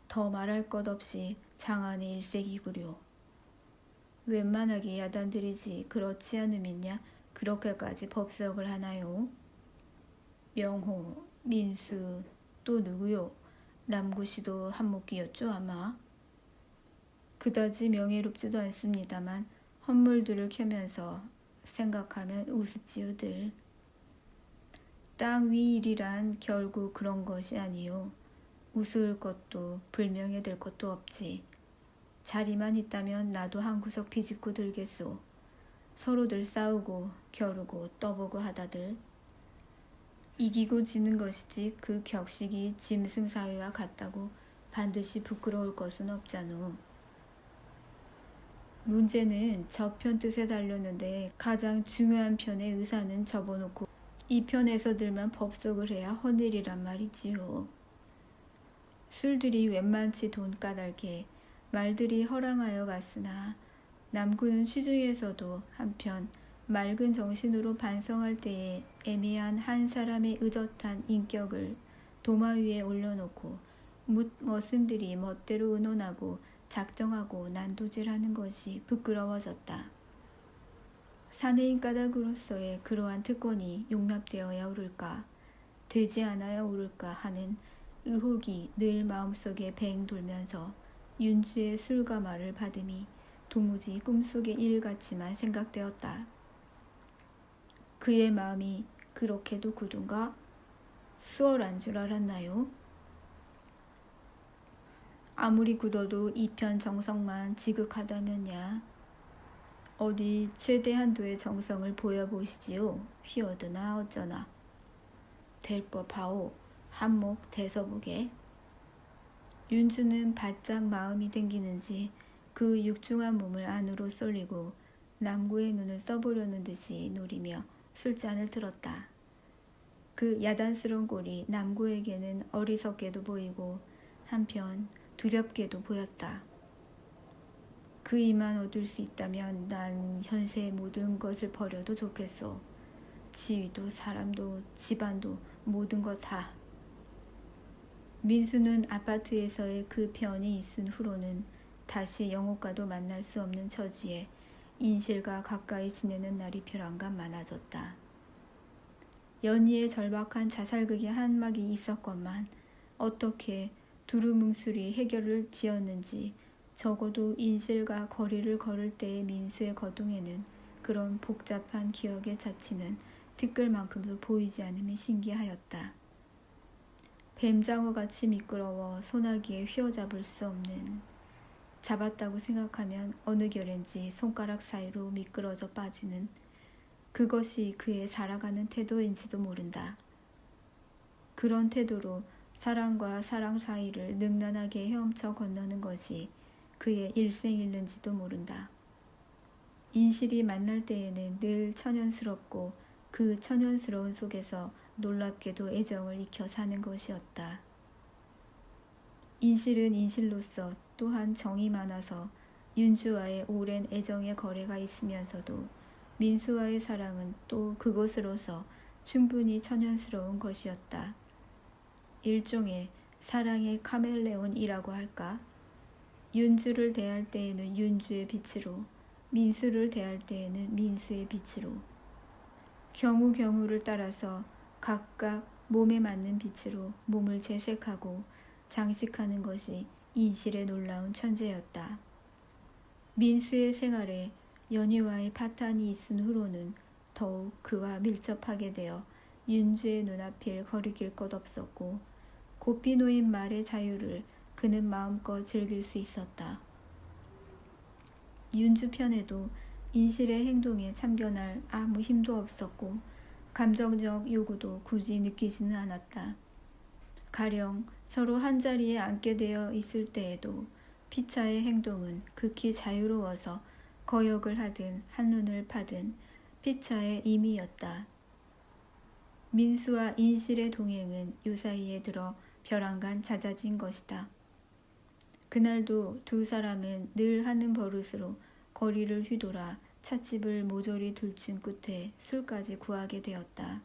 더 말할 것 없이 장안의 일색이구려. 웬만하게 야단들이지 그렇지 않으면야 그렇게까지 법석을 하나요? 명호, 민수, 또 누구요? 남구씨도 한몫이었죠 아마. 그다지 명예롭지도 않습니다만 헛물들을 켜면서 생각하면 우습지요들. 땅 위 일이란 결국 그런 것이 아니요. 우스울 것도 불명예 될 것도 없지. 자리만 있다면 나도 한 구석 비집고 들겠소. 서로들 싸우고 겨루고 떠보고 하다들. 이기고 지는 것이지 그 격식이 짐승사회와 같다고 반드시 부끄러울 것은 없잖아. 문제는 저편 뜻에 달렸는데 가장 중요한 편의 의사는 접어놓고 이 편에서들만 법석을 해야 헌일이란 말이지요. 술들이 웬만치 돈 까닭에 말들이 허랑하여 갔으나 남구는 시중에서도 한편 맑은 정신으로 반성할 때에 애매한 한 사람의 의젓한 인격을 도마 위에 올려놓고 머슴들이 멋대로 의논하고 작정하고 난도질하는 것이 부끄러워졌다. 사내인 까닭으로서의 그러한 특권이 용납되어야 오를까, 되지 않아야 오를까 하는 의혹이 늘 마음속에 뱅 돌면서 윤주의 술과 말을 받음이 도무지 꿈속의 일 같지만 생각되었다. 그의 마음이 그렇게도 굳은가? 수월한 줄 알았나요? 아무리 굳어도 이편 정성만 지극하다면야. 어디 최대 한도의 정성을 보여보시지요. 휘어드나 어쩌나. 될 법하오. 한몫 대서보게. 윤주는 바짝 마음이 댕기는지 그 육중한 몸을 안으로 쏠리고 남구의 눈을 떠보려는 듯이 노리며 술잔을 들었다. 그 야단스러운 꼴이 남구에게는 어리석게도 보이고 한편 두렵게도 보였다. 그 이만 얻을 수 있다면 난 현세의 모든 것을 버려도 좋겠소. 지위도 사람도 집안도 모든 것 다. 민수는 아파트에서의 그 편이 있은 후로는 다시 영옥과도 만날 수 없는 처지에 인실과 가까이 지내는 날이 벼랑간 많아졌다. 연희의 절박한 자살극의 한막이 있었건만 어떻게 두루뭉술이 해결을 지었는지 적어도 인실과 거리를 걸을 때의 민수의 거동에는 그런 복잡한 기억의 자취는 티끌만큼도 보이지 않음이 신기하였다. 뱀장어같이 미끄러워 소나기에 휘어잡을 수 없는, 잡았다고 생각하면 어느 결인지 손가락 사이로 미끄러져 빠지는 그것이 그의 살아가는 태도인지도 모른다. 그런 태도로 사랑과 사랑 사이를 능란하게 헤엄쳐 건너는 것이 그의 일생일는지도 모른다. 인실이 만날 때에는 늘 천연스럽고 그 천연스러운 속에서 놀랍게도 애정을 익혀 사는 것이었다. 인실은 인실로서 또한 정이 많아서 윤주와의 오랜 애정의 거래가 있으면서도 민수와의 사랑은 또 그것으로서 충분히 천연스러운 것이었다. 일종의 사랑의 카멜레온이라고 할까? 윤주를 대할 때에는 윤주의 빛으로, 민수를 대할 때에는 민수의 빛으로, 경우를 따라서 각각 몸에 맞는 빛으로 몸을 재색하고 장식하는 것이 인실의 놀라운 천재였다. 민수의 생활에 연희와의 파탄이 있은 후로는 더욱 그와 밀접하게 되어 윤주의 눈앞을 거리낄 것 없었고 고삐 놓인 말의 자유를 그는 마음껏 즐길 수 있었다. 윤주 편에도 인실의 행동에 참견할 아무 힘도 없었고 감정적 요구도 굳이 느끼지는 않았다. 가령 서로 한자리에 앉게 되어 있을 때에도 피차의 행동은 극히 자유로워서 거역을 하든 한눈을 파든 피차의 임의였다. 민수와 인실의 동행은 요사이에 들어 벼랑간 잦아진 것이다. 그날도 두 사람은 늘 하는 버릇으로 거리를 휘돌아 찻집을 모조리 들춘 끝에 술까지 구하게 되었다.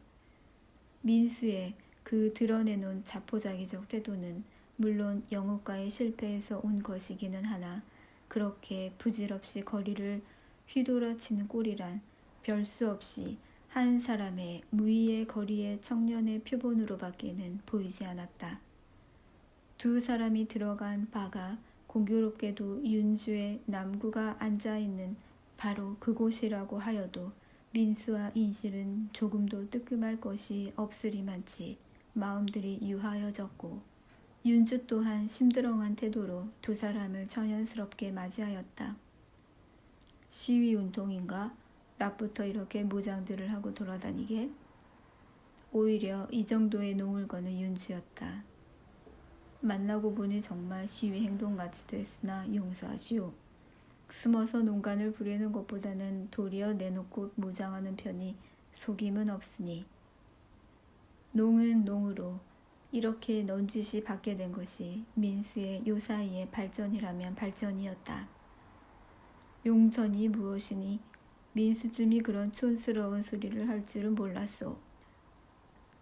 민수의 그 드러내놓은 자포자기적 태도는 물론 영업과의 실패에서 온 것이기는 하나 그렇게 부질없이 거리를 휘돌아치는 꼴이란 별 수 없이 한 사람의 무의의 거리의 청년의 표본으로밖에는 보이지 않았다. 두 사람이 들어간 바가 공교롭게도 윤주의 남구가 앉아있는 바로 그곳이라고 하여도 민수와 인실은 조금도 뜨끔할 것이 없으리만치 마음들이 유하여졌고 윤주 또한 심드렁한 태도로 두 사람을 천연스럽게 맞이하였다. 시위운동인가? 낮부터 이렇게 무장들을 하고 돌아다니게? 오히려 이 정도의 농을 거는 윤주였다. 만나고 보니 정말 시위 행동같이도 했으나 용서하시오. 숨어서 농간을 부리는 것보다는 도리어 내놓고 무장하는 편이 속임은 없으니. 농은 농으로 이렇게 넌지시 받게 된 것이 민수의 요사이의 발전이라면 발전이었다. 용전이 무엇이니 민수쯤이 그런 촌스러운 소리를 할 줄은 몰랐소.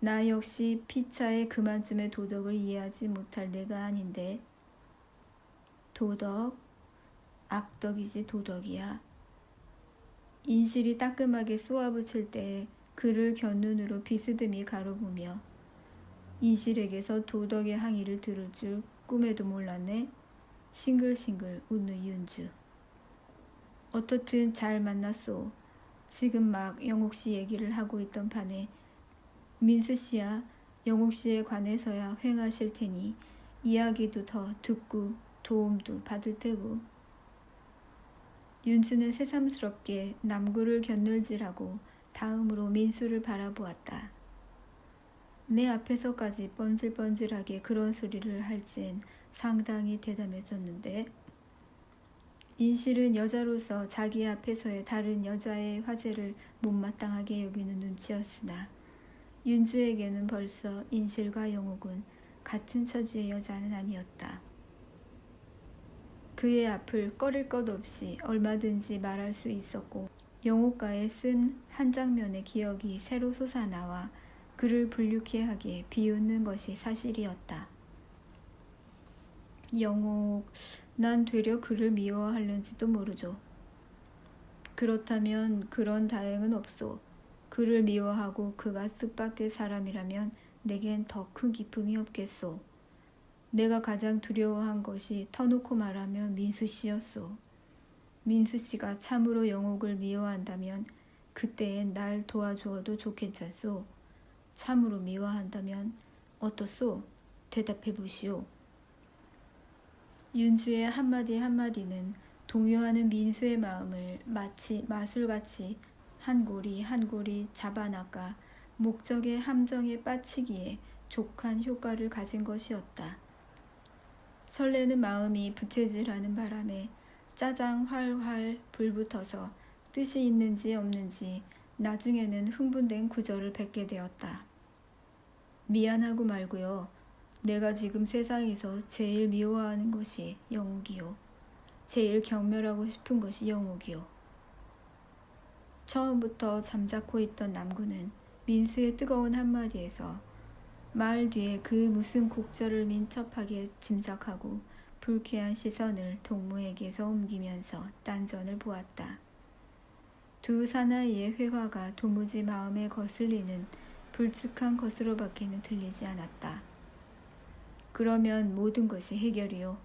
나 역시 피차의 그만쯤의 도덕을 이해하지 못할 내가 아닌데. 도덕? 악덕이지 도덕이야. 인실이 따끔하게 쏘아붙일 때에 그를 곁눈으로 비스듬히 가로보며 인실에게서 도덕의 항의를 들을 줄 꿈에도 몰랐네. 싱글싱글 웃는 윤주. 어떻든 잘 만났소. 지금 막 영옥씨 얘기를 하고 있던 판에 민수씨야 영옥씨에 관해서야 횡하실 테니 이야기도 더 듣고 도움도 받을 테고. 윤주는 새삼스럽게 남구를 곁놀질하고 다음으로 민수를 바라보았다. 내 앞에서까지 뻔질뻔질하게 그런 소리를 할진 상당히 대담해졌는데 인실은 여자로서 자기 앞에서의 다른 여자의 화제를 못마땅하게 여기는 눈치였으나 윤주에게는 벌써 인실과 영옥은 같은 처지의 여자는 아니었다. 그의 앞을 꺼릴 것 없이 얼마든지 말할 수 있었고 영옥과의 쓴 한 장면의 기억이 새로 솟아나와 그를 불쾌 하게 비웃는 것이 사실이었다. 영옥, 난 되려 그를 미워하는지도 모르죠. 그렇다면 그런 다행은 없소. 그를 미워하고 그가 뜻밖의 사람이라면 내겐 더 큰 기쁨이 없겠소. 내가 가장 두려워한 것이 터놓고 말하면 민수씨였소. 민수씨가 참으로 영옥을 미워한다면 그때엔 날 도와주어도 좋겠잖소. 참으로 미워한다면 어떻소? 대답해 보시오. 윤주의 한마디 한마디는 동요하는 민수의 마음을 마치 마술같이 한 고리 한 고리 잡아낚아 목적의 함정에 빠치기에 족한 효과를 가진 것이었다. 설레는 마음이 부채질하는 바람에 짜장 활활 불붙어서 뜻이 있는지 없는지 나중에는 흥분된 구절을 뱉게 되었다. 미안하고 말고요. 내가 지금 세상에서 제일 미워하는 것이 영옥이요. 제일 경멸하고 싶은 것이 영옥이요. 처음부터 잠자코 있던 남구는 민수의 뜨거운 한마디에서 말 뒤에 그 무슨 곡절을 민첩하게 짐작하고 불쾌한 시선을 동무에게서 옮기면서 딴전을 보았다. 두 사나이의 회화가 도무지 마음에 거슬리는 불측한 것으로밖에는 들리지 않았다. 그러면 모든 것이 해결이요.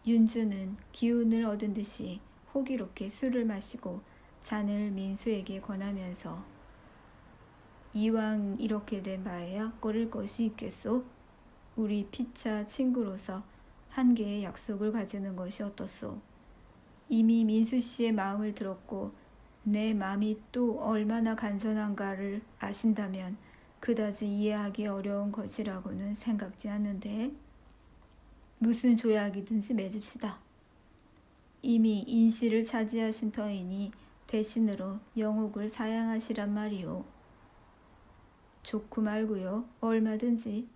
윤주는 기운을 얻은 듯이 호기롭게 술을 마시고 잔을 민수에게 권하면서 이왕 이렇게 된 바에야 꺼릴 것이 있겠소? 우리 피차 친구로서 한 개의 약속을 가지는 것이 어떻소? 이미 민수씨의 마음을 들었고 내 마음이 또 얼마나 간선한가를 아신다면 그다지 이해하기 어려운 것이라고는 생각지 않는데 무슨 조약이든지 맺읍시다. 이미 인실을 차지하신 터이니 대신으로 영옥을 사양하시란 말이오. 좋고 말고요. 얼마든지.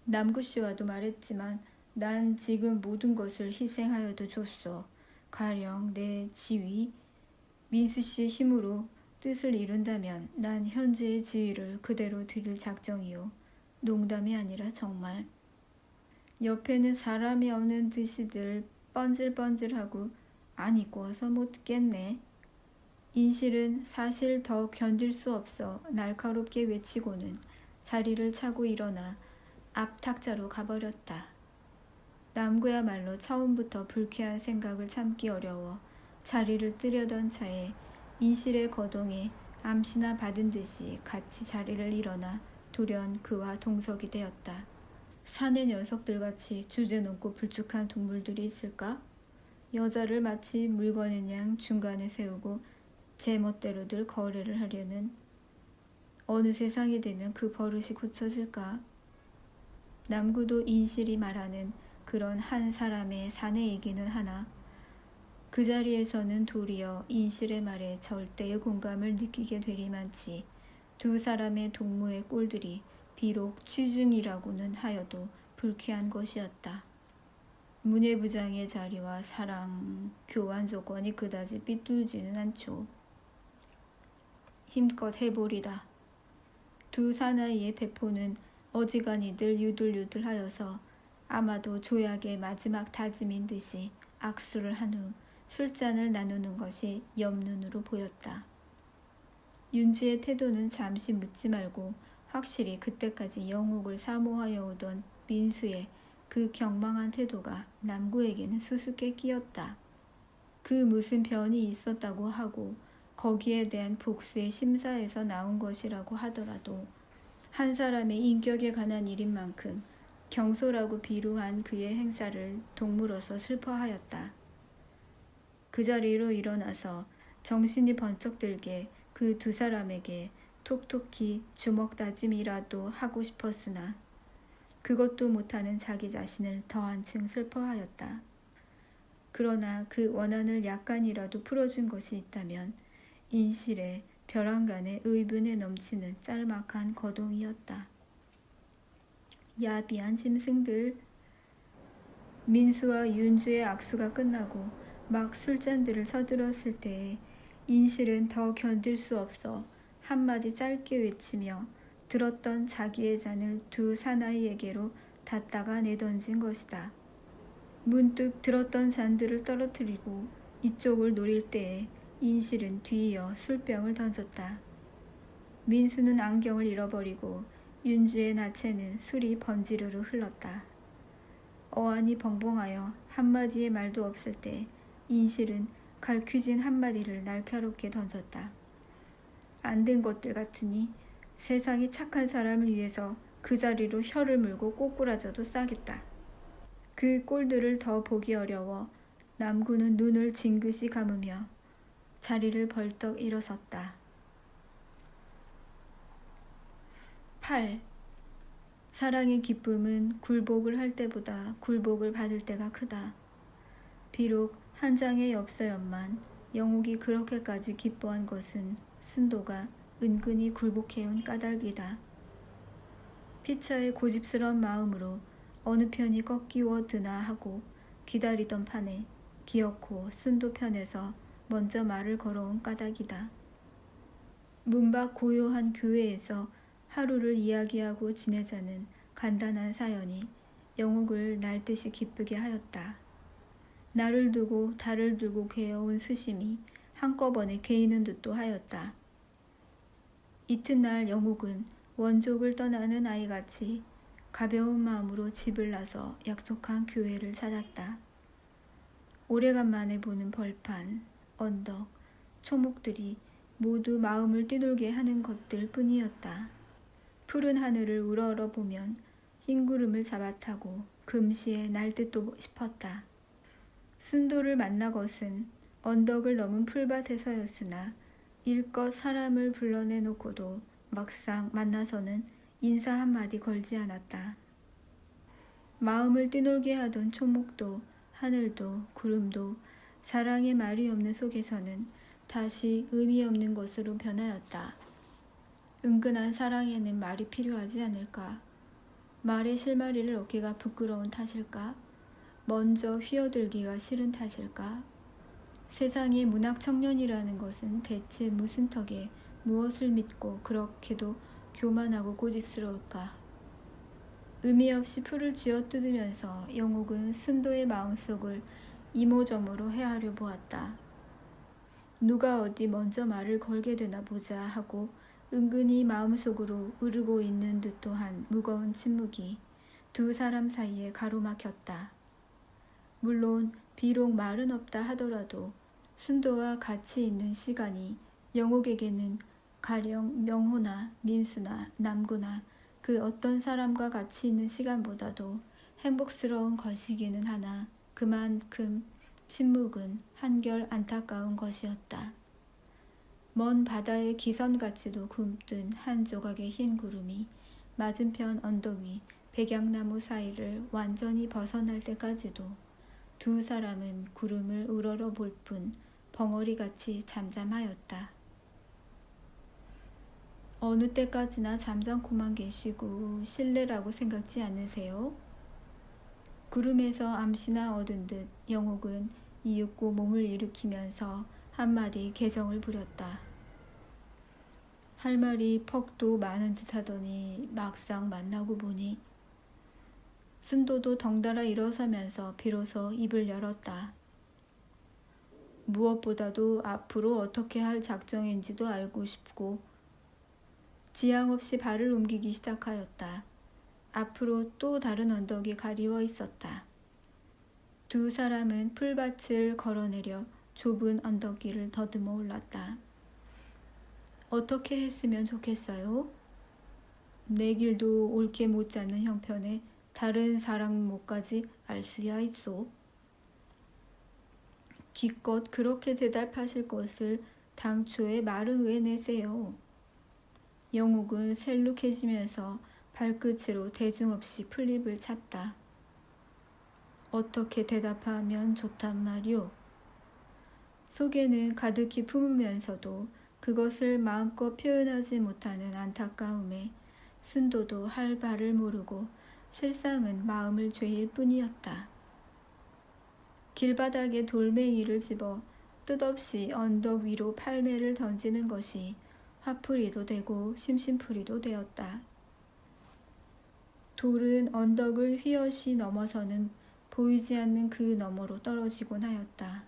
남구씨와도 말했지만 난 지금 모든 것을 희생하여도 좋소. 가령 내 지위, 민수씨의 힘으로 뜻을 이룬다면 난 현재의 지위를 그대로 드릴 작정이요. 농담이 아니라 정말. 옆에는 사람이 없는 듯이들 뻔질뻔질하고 아니 꿔서 못 듣겠네. 인실은 사실 더 견딜 수 없어 날카롭게 외치고는 자리를 차고 일어나 앞 탁자로 가버렸다. 남구야말로 처음부터 불쾌한 생각을 참기 어려워 자리를 뜨려던 차에 인실의 거동에 암시나 받은 듯이 같이 자리를 일어나 돌연 그와 동석이 되었다. 산의 녀석들같이 주제넘고 불쭉한 동물들이 있을까? 여자를 마치 물건인 양 중간에 세우고 제멋대로들 거래를 하려는 어느 세상이 되면 그 버릇이 고쳐질까? 남구도 인실이 말하는 그런 한 사람의 사내 얘기는 하나 그 자리에서는 도리어 인실의 말에 절대의 공감을 느끼게 되리만치 두 사람의 동무의 꼴들이 비록 취중이라고는 하여도 불쾌한 것이었다. 문예부장의 자리와 사랑, 교환 조건이 그다지 삐뚤지는 않죠. 힘껏 해보리다. 두 사나이의 배포는 어지간히들 유들유들하여서 아마도 조약의 마지막 다짐인 듯이 악수를 한 후 술잔을 나누는 것이 옆눈으로 보였다. 윤주의 태도는 잠시 묻지 말고 확실히 그때까지 영옥을 사모하여 오던 민수의 그 경망한 태도가 남구에게는 수수께 끼었다. 그 무슨 변이 있었다고 하고 거기에 대한 복수의 심사에서 나온 것이라고 하더라도 한 사람의 인격에 관한 일인 만큼 경솔하고 비루한 그의 행사를 동무로서 슬퍼하였다. 그 자리로 일어나서 정신이 번쩍 들게 그 두 사람에게 톡톡히 주먹 다짐이라도 하고 싶었으나 그것도 못하는 자기 자신을 더 한층 슬퍼하였다. 그러나 그 원한을 약간이라도 풀어준 것이 있다면 인실의 벼랑간의 의분에 넘치는 짤막한 거동이었다. 야비한 짐승들. 민수와 윤주의 악수가 끝나고 막 술잔들을 서둘렀을 때에 인실은 더 견딜 수 없어 한마디 짧게 외치며 들었던 자기의 잔을 두 사나이에게로 닫다가 내던진 것이다. 문득 들었던 잔들을 떨어뜨리고 이쪽을 노릴 때에 인실은 뒤이어 술병을 던졌다. 민수는 안경을 잃어버리고 윤주의 나체는 술이 번지르르 흘렀다. 어안이 벙벙하여 한마디의 말도 없을 때 인실은 갈퀴진 한마디를 날카롭게 던졌다. 안 된 것들 같으니 세상이 착한 사람을 위해서 그 자리로 혀를 물고 꼬꾸라져도 싸겠다. 그 꼴들을 더 보기 어려워 남구는 눈을 징긋이 감으며 자리를 벌떡 일어섰다. 8. 사랑의 기쁨은 굴복을 할 때보다 굴복을 받을 때가 크다. 비록 한 장의 엽서였만 영옥이 그렇게까지 기뻐한 것은 순도가 은근히 굴복해온 까닭이다. 피차의 고집스러운 마음으로 어느 편이 꺾이워 드나 하고 기다리던 판에 기어코 순도 편에서 먼저 말을 걸어온 까닭이다. 문밖 고요한 교회에서 하루를 이야기하고 지내자는 간단한 사연이 영옥을 날듯이 기쁘게 하였다. 나를 두고 달을 두고 괴어온 수심이 한꺼번에 개이는 듯도 하였다. 이튿날 영옥은 원족을 떠나는 아이같이 가벼운 마음으로 집을 나서 약속한 교회를 찾았다. 오래간만에 보는 벌판, 언덕, 초목들이 모두 마음을 뛰돌게 하는 것들 뿐이었다. 푸른 하늘을 우러러 보면 흰 구름을 잡아타고 금시에 날 듯도 싶었다. 순도를 만나 것은 언덕을 넘은 풀밭에서였으나 일껏 사람을 불러내놓고도 막상 만나서는 인사 한마디 걸지 않았다. 마음을 뛰놀게 하던 초목도 하늘도 구름도 사랑의 말이 없는 속에서는 다시 의미 없는 것으로 변하였다. 은근한 사랑에는 말이 필요하지 않을까? 말의 실마리를 얻기가 부끄러운 탓일까? 먼저 휘어들기가 싫은 탓일까? 세상의 문학 청년이라는 것은 대체 무슨 턱에 무엇을 믿고 그렇게도 교만하고 고집스러울까? 의미 없이 풀을 쥐어뜯으면서 영옥은 순도의 마음속을 이모저모로 헤아려 보았다. 누가 어디 먼저 말을 걸게 되나 보자 하고 은근히 마음속으로 으르고 있는 듯도 한 무거운 침묵이 두 사람 사이에 가로막혔다. 물론 비록 말은 없다 하더라도 순도와 같이 있는 시간이 영옥에게는 가령 명호나 민수나 남구나 그 어떤 사람과 같이 있는 시간보다도 행복스러운 것이기는 하나 그만큼 침묵은 한결 안타까운 것이었다. 먼 바다의 기선같이도 굼뜬 한 조각의 흰 구름이 맞은편 언덕 위 백양나무 사이를 완전히 벗어날 때까지도 두 사람은 구름을 우러러 볼 뿐 벙어리같이 잠잠하였다. 어느 때까지나 잠잠고만 계시고 실례라고 생각지 않으세요? 구름에서 암시나 얻은 듯 영옥은 이윽고 몸을 일으키면서 한마디 개정을 부렸다. 할 말이 퍽도 많은 듯 하더니 막상 만나고 보니 순도도 덩달아 일어서면서 비로소 입을 열었다. 무엇보다도 앞으로 어떻게 할 작정인지도 알고 싶고 지양 없이 발을 옮기기 시작하였다. 앞으로 또 다른 언덕이 가리워 있었다. 두 사람은 풀밭을 걸어내려 좁은 언덕 위를 더듬어 올랐다. 어떻게 했으면 좋겠어요? 내 길도 옳게 못 잡는 형편에 다른 사람 못까지 알 수야 있소. 기껏 그렇게 대답하실 것을 당초에 말은 왜 내세요? 영옥은 셀룩해지면서 발끝으로 대중 없이 풀립을 찼다. 어떻게 대답하면 좋단 말이오? 속에는 가득히 품으면서도 그것을 마음껏 표현하지 못하는 안타까움에 순도도 할 바를 모르고 실상은 마음을 죄일 뿐이었다. 길바닥에 돌멩이를 집어 뜻없이 언덕 위로 팔매를 던지는 것이 화풀이도 되고 심심풀이도 되었다. 돌은 언덕을 휘어시 넘어서는 보이지 않는 그 너머로 떨어지곤 하였다.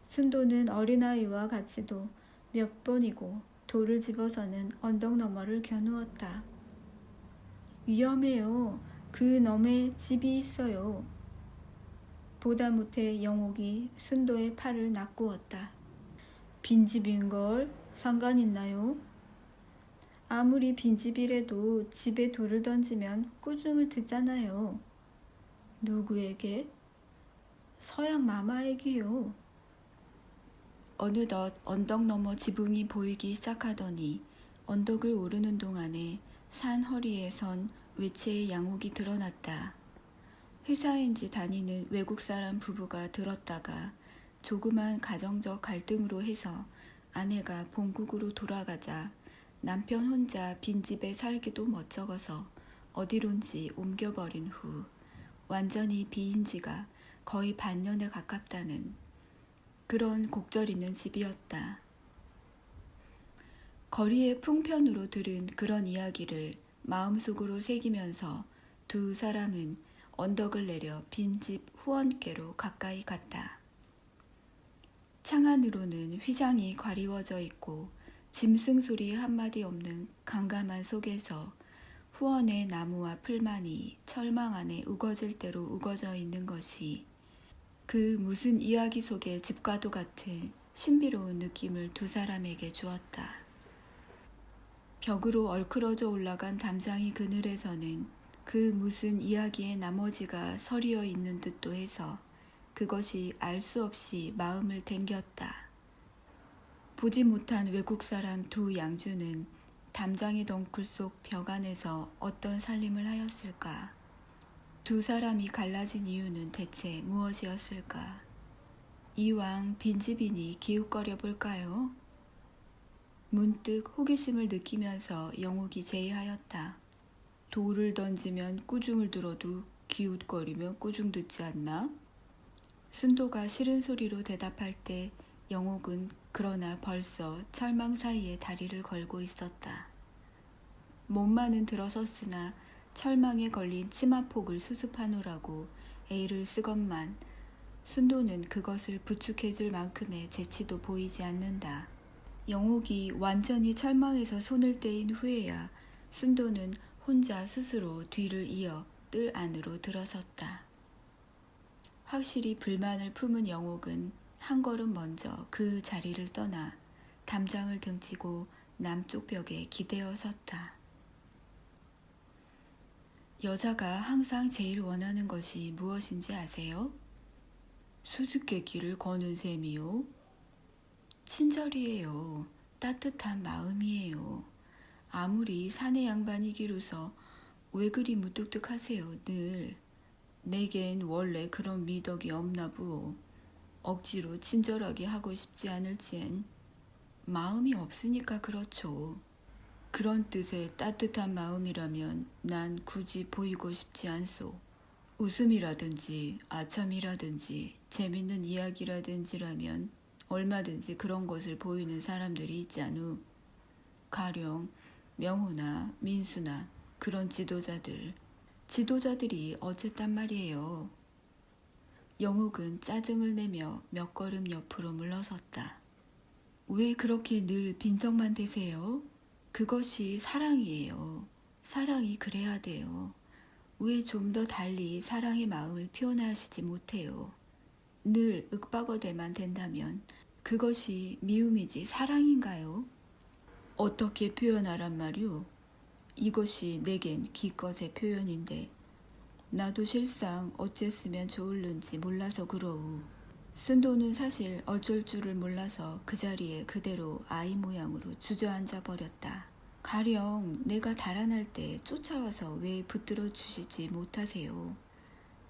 순도는 어린아이와 같이도 몇 번이고 돌을 집어서는 언덕 너머를 겨누었다. 위험해요. 그 너머에 집이 있어요. 보다 못해 영옥이 순도의 팔을 낚구었다. 빈집인걸 상관 있나요? 아무리 빈집이라도 집에 돌을 던지면 꾸중을 듣잖아요. 누구에게? 서양 마마에게요. 어느덧 언덕 너머 지붕이 보이기 시작하더니 언덕을 오르는 동안에 산 허리에 선 외체의 양옥이 드러났다. 회사인지 다니는 외국 사람 부부가 들었다가 조그만 가정적 갈등으로 해서 아내가 본국으로 돌아가자 남편 혼자 빈집에 살기도 멋쩍어서 어디론지 옮겨버린 후 완전히 비인 지가 거의 반년에 가깝다는 그런 곡절 있는 집이었다. 거리의 풍편으로 들은 그런 이야기를 마음속으로 새기면서 두 사람은 언덕을 내려 빈집 후원께로 가까이 갔다. 창안으로는 휘장이 가리워져 있고 짐승 소리 한마디 없는 강가만 속에서 후원의 나무와 풀만이 철망 안에 우거질 대로 우거져 있는 것이 그 무슨 이야기 속의 집과도 같은 신비로운 느낌을 두 사람에게 주었다. 벽으로 얼클어져 올라간 담장이 그늘에서는 그 무슨 이야기의 나머지가 서리어 있는 듯도 해서 그것이 알 수 없이 마음을 댕겼다. 보지 못한 외국 사람 두 양주는 담장의 덩굴 속 벽 안에서 어떤 살림을 하였을까? 두 사람이 갈라진 이유는 대체 무엇이었을까? 이왕 빈집이니 기웃거려 볼까요? 문득 호기심을 느끼면서 영옥이 제의하였다. 돌을 던지면 꾸중을 들어도 기웃거리면 꾸중 듣지 않나? 순도가 싫은 소리로 대답할 때 영옥은 그러나 벌써 철망 사이에 다리를 걸고 있었다. 몸만은 들어섰으나 철망에 걸린 치마폭을 수습하노라고 애를 쓰건만 순도는 그것을 부축해줄 만큼의 재치도 보이지 않는다. 영옥이 완전히 철망에서 손을 떼인 후에야 순도는 혼자 스스로 뒤를 이어 뜰 안으로 들어섰다. 확실히 불만을 품은 영옥은 한 걸음 먼저 그 자리를 떠나 담장을 등지고 남쪽 벽에 기대어 섰다. 여자가 항상 제일 원하는 것이 무엇인지 아세요? 수수께끼를 거는 셈이요. 친절이에요. 따뜻한 마음이에요. 아무리 사내 양반이기로서 왜 그리 무뚝뚝하세요, 늘. 내겐 원래 그런 미덕이 없나 부어. 억지로 친절하게 하고 싶지 않을지엔 마음이 없으니까 그렇죠. 그런 뜻의 따뜻한 마음이라면 난 굳이 보이고 싶지 않소. 웃음이라든지 아첨이라든지 재밌는 이야기라든지라면 얼마든지 그런 것을 보이는 사람들이 있지 않우. 가령 명호나 민수나 그런 지도자들이 어쨌단 말이에요. 영옥은 짜증을 내며 몇 걸음 옆으로 물러섰다. 왜 그렇게 늘 빈정만 대세요? 그것이 사랑이에요. 사랑이 그래야 돼요. 왜 좀 더 달리 사랑의 마음을 표현하시지 못해요? 늘 윽박어대만 된다면 그것이 미움이지 사랑인가요? 어떻게 표현하란 말이오? 이것이 내겐 기껏의 표현인데 나도 실상 어쨌으면 좋을는지 몰라서 그러우. 순도는 사실 어쩔 줄을 몰라서 그 자리에 그대로 아이 모양으로 주저앉아 버렸다. 가령 내가 달아날 때 쫓아와서 왜 붙들어 주시지 못하세요?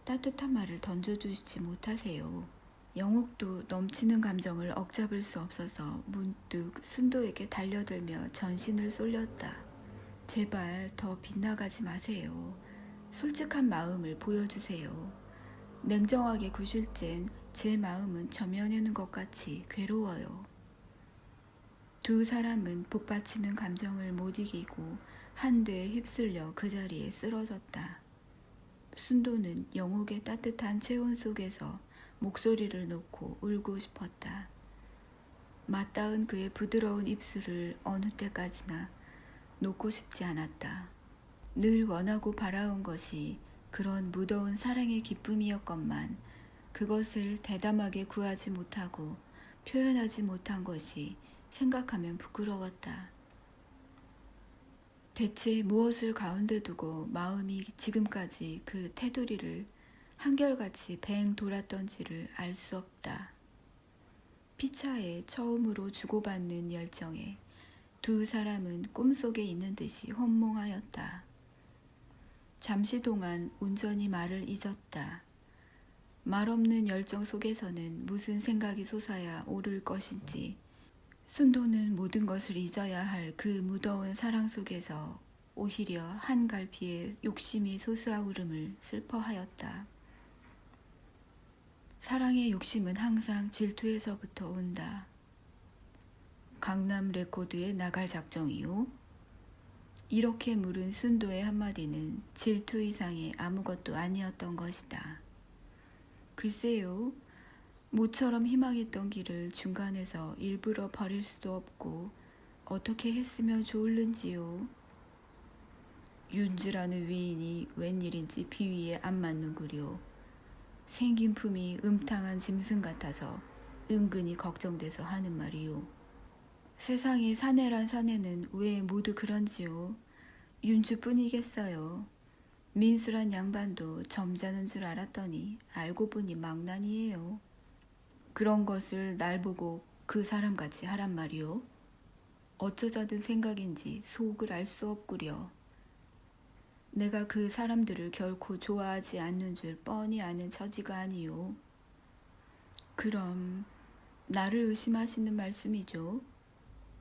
따뜻한 말을 던져주시지 못하세요? 영옥도 넘치는 감정을 억잡을 수 없어서 문득 순도에게 달려들며 전신을 쏠렸다. 제발 더 빗나가지 마세요. 솔직한 마음을 보여주세요. 냉정하게 구실 땐 제 마음은 저면에는 것 같이 괴로워요. 두 사람은 복받치는 감정을 못 이기고 한되에 휩쓸려 그 자리에 쓰러졌다. 순도는 영옥의 따뜻한 체온 속에서 목소리를 놓고 울고 싶었다. 맞닿은 그의 부드러운 입술을 어느 때까지나 놓고 싶지 않았다. 늘 원하고 바라온 것이 그런 무더운 사랑의 기쁨이었건만 그것을 대담하게 구하지 못하고 표현하지 못한 것이 생각하면 부끄러웠다. 대체 무엇을 가운데 두고 마음이 지금까지 그 테두리를 한결같이 뱅 돌았던지를 알 수 없다. 피차에 처음으로 주고받는 열정에 두 사람은 꿈속에 있는 듯이 혼몽하였다. 잠시 동안 온전히 말을 잊었다. 말없는 열정 속에서는 무슨 생각이 솟아야 오를 것인지 순도는 모든 것을 잊어야 할 그 무더운 사랑 속에서 오히려 한갈피의 욕심이 솟아오름을 슬퍼하였다. 사랑의 욕심은 항상 질투에서부터 온다. 강남 레코드에 나갈 작정이요? 이렇게 물은 순도의 한마디는 질투 이상의 아무것도 아니었던 것이다. 글쎄요, 모처럼 희망했던 길을 중간에서 일부러 버릴 수도 없고 어떻게 했으면 좋을는지요. 윤주라는 위인이 웬일인지 비위에 안 맞는구려. 생긴 품이 음탕한 짐승 같아서 은근히 걱정돼서 하는 말이요. 세상에 사내란 사내는 왜 모두 그런지요. 윤주뿐이겠어요. 민수란 양반도 점잖은 줄 알았더니 알고 보니 망난이에요. 그런 것을 날 보고 그 사람같이 하란 말이오. 어쩌자든 생각인지 속을 알 수 없구려. 내가 그 사람들을 결코 좋아하지 않는 줄 뻔히 아는 처지가 아니오. 그럼 나를 의심하시는 말씀이죠?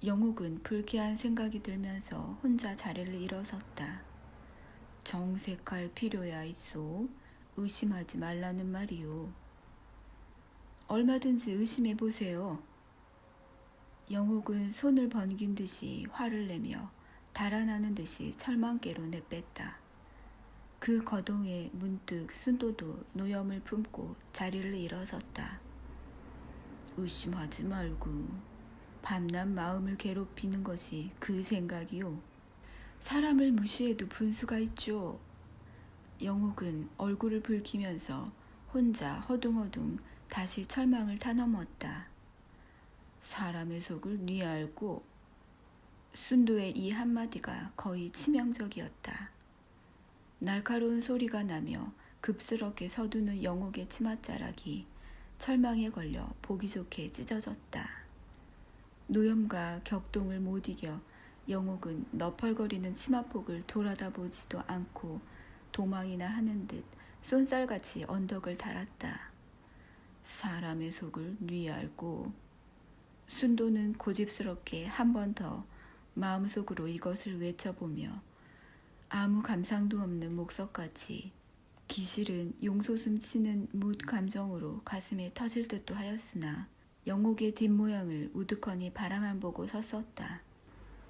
영옥은 불쾌한 생각이 들면서 혼자 자리를 일어섰다. 정색할 필요야 있소. 의심하지 말라는 말이오. 얼마든지 의심해 보세요. 영옥은 손을 번긴 듯이 화를 내며 달아나는 듯이 철망개로 내뺐다. 그 거동에 문득 순도도 노염을 품고 자리를 일어섰다. 의심하지 말고 밤낮 마음을 괴롭히는 것이 그 생각이요. 사람을 무시해도 분수가 있죠. 영옥은 얼굴을 붉히면서 혼자 허둥허둥 다시 철망을 타넘었다. 사람의 속을 네 알고. 순도의 이 한마디가 거의 치명적이었다. 날카로운 소리가 나며 급스럽게 서두는 영옥의 치맛자락이 철망에 걸려 보기 좋게 찢어졌다. 노염과 격동을 못 이겨 영옥은 너펄거리는 치마폭을 돌아다 보지도 않고 도망이나 하는 듯 쏜살같이 언덕을 달았다. 사람의 속을 네 알고. 순도는 고집스럽게 한 번 더 마음속으로 이것을 외쳐보며 아무 감상도 없는 목석같이 기실은 용솟음 치는 묻 감정으로 가슴에 터질 듯도 하였으나 영옥의 뒷모양을 우두커니 바라만 보고 섰었다.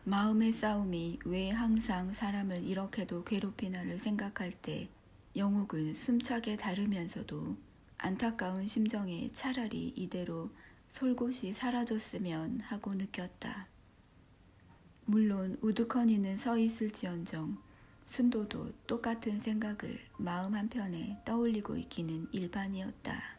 마음의 싸움이 왜 항상 사람을 이렇게도 괴롭히나를 생각할 때 영옥은 숨차게 다르면서도 안타까운 심정에 차라리 이대로 솔곳이 사라졌으면 하고 느꼈다. 물론 우두커니는 서 있을지언정 순도도 똑같은 생각을 마음 한편에 떠올리고 있기는 일반이었다.